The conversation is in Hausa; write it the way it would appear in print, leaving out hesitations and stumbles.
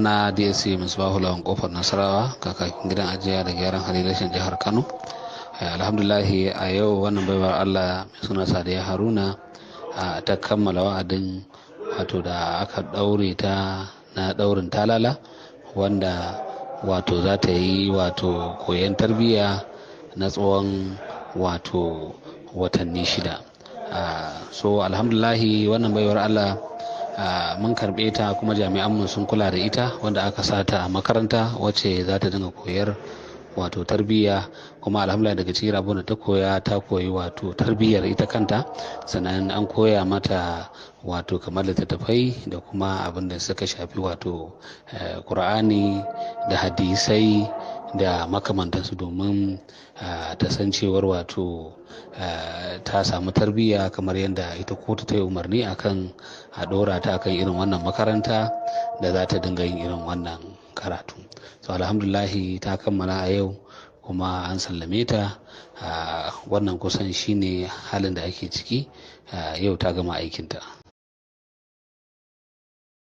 na DSC Musbahu Lawan Kofar Nasarawa, kakakin gidan ajiya da gyaran halilashin jihar Kano. Alhamdulahi a yau wannan baiwar Allah mai suna Sadiya Haruna ta kammala wa'adin wato da aka daure ta na daurin talala, wanda wato za ta yi wato koyon tarbiyya na tsawon wato watanni 6. So alhamdulahi wannan baiwar Allah mun karbe ta, kuma jami'anmu sun kula da ita, wanda aka sata a makaranta wacce za ta dinga koyar wato tarbiyya. Kuma alhamdulillah daga cikin abin da ta koyi wato tarbiyyar ita kanta, sannan an koya mata wato kamar littattafai da kuma abin da suka shafi wato Qur'ani da hadisai da makamantansu, domin ta san cewar wato ta samu tarbiyya kamar yadda ita kotu ta yi umarni akan a ɗora ta akan irin wannan makaranta da za ta dinga yin irin wannan karatu. So alhamdulahi ta kammala a yau kuma an sallame ta. Wannan kusan shine halin da ake ciki. Yau ta gama aikinta.